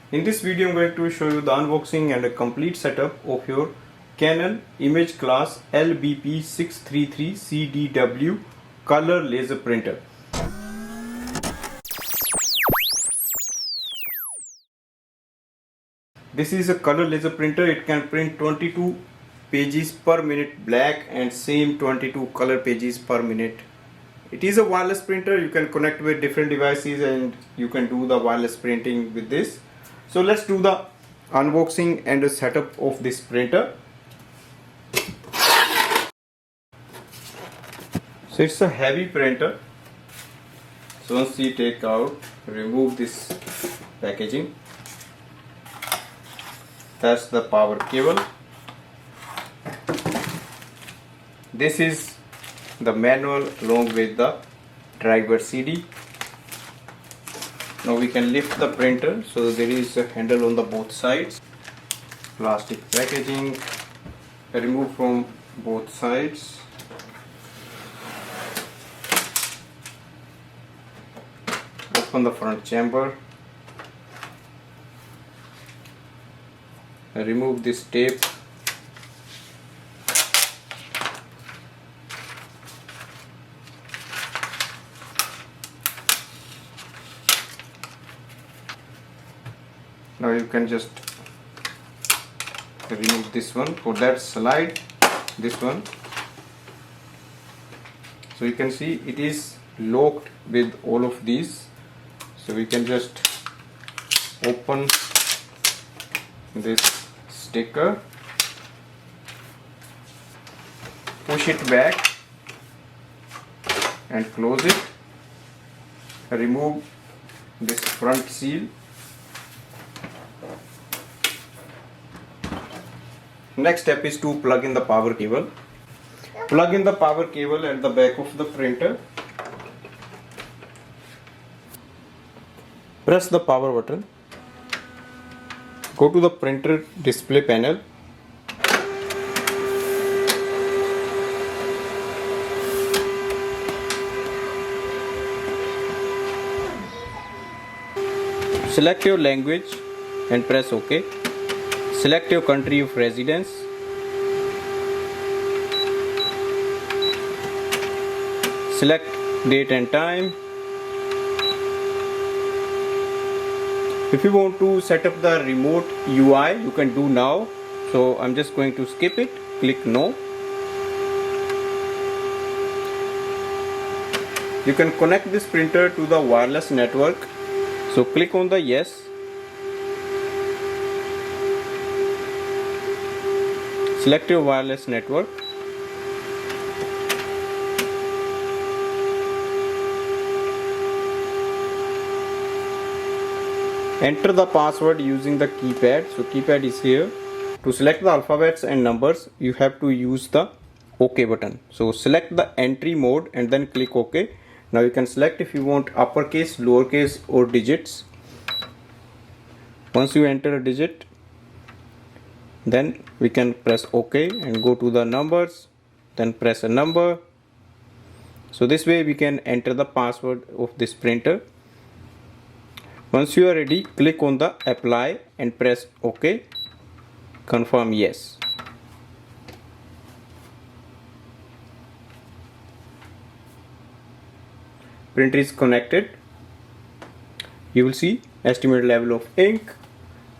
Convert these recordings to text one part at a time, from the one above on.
In this video, I'm going to show you the unboxing and a complete setup of your Canon Imageclass LBP633Cdw color laser printer. This is a color laser printer. It can print 22 pages per minute black and same 22 color pages per minute. It is a wireless printer. You can connect with different devices and you can do the wireless printing with this. So let's do the unboxing and the setup of this printer. So it's a heavy printer. So once you take out, remove this packaging. That's the power cable. This is the manual along with the driver CD. Now we can lift the printer. So there is a handle on the both sides. Plastic packaging, remove from both sides. Open the front chamber. Remove this tape. Now you can just remove this one. For that, slide this one. So you can see it is locked with all of these. So we can just open this sticker, push it back and close it. Remove this front seal. Next step is to plug in the power cable. Plug in the power cable at the back of the printer. Press the power button. Go to the printer display panel. Select your language and press OK. Select your country of residence. Select date and time. If you want to set up the remote UI, you can do now. So I'm just going to skip it. Click no. You can connect this printer to the wireless network. So click on the yes. Select your wireless network. Enter the password using the keypad. So keypad is here. To select the alphabets and numbers, you have to use the OK button. So select the entry mode and then click OK. Now you can select if you want uppercase, lowercase or digits. Once you enter a digit, then we can press OK and go to the numbers, then press a number. So this way we can enter the password of this printer. Once you are ready, click on the apply and press OK. Confirm yes. Printer is connected. You will see estimated level of ink.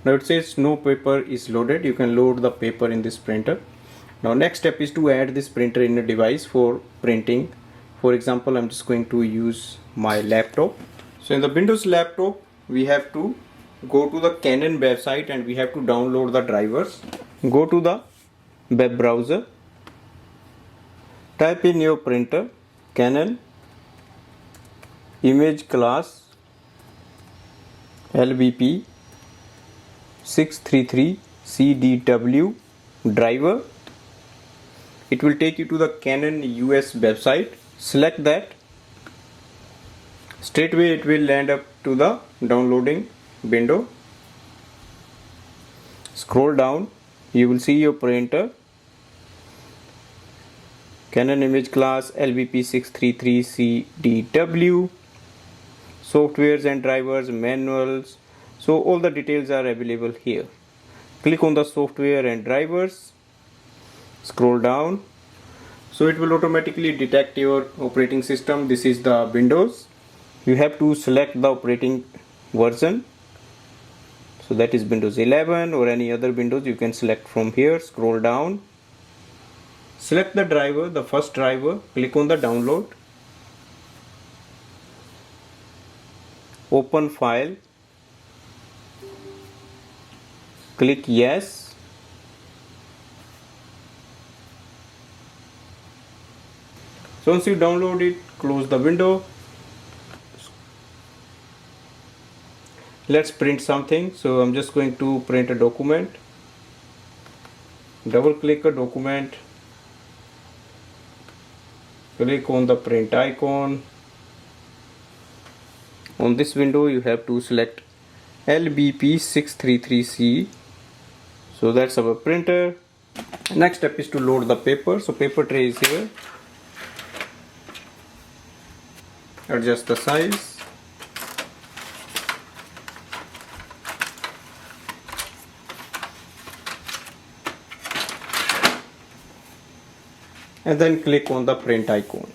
Now it says no paper is loaded. You can load the paper in this printer. Now next step is to add this printer in a device for printing. For example, I'm just going to use my laptop. So in the Windows laptop, we have to go to the Canon website and we have to download the drivers. Go to the web browser. Type in your printer, Canon Imageclass LBP633Cdw driver. It will take you to the Canon US website. Select that. Straight away it will land up to the downloading window. Scroll down, you will see your printer, Canon Imageclass LBP633Cdw, softwares and drivers, manuals, So all the details are available here. Click on the software and drivers, scroll down. So it will automatically detect your operating system. This is the Windows. You have to select the operating version. So that is Windows 11 or any other Windows you can select from here. Scroll down. Select the driver, the first driver. Click on the download. Open file. Click yes. So once you download it, close the window. Let's print something. So I'm just going to print a document. Double click a document. Click on the print icon. On this window you have to select LBP633C. So that's our printer. Next step is to load the paper. So paper tray is here. Adjust the size. And then click on the print icon.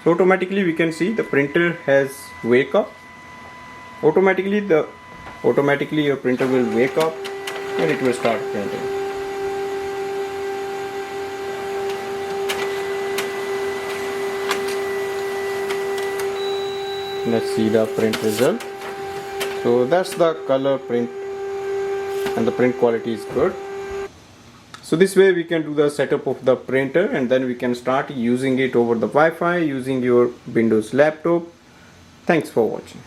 So automatically we can see the printer has wake up. Automatically your printer will wake up and it will start printing. Let's see the print result. So that's the color print and the print quality is good. So this way we can do the setup of the printer and then we can start using it over the Wi-Fi using your Windows laptop. Thanks for watching.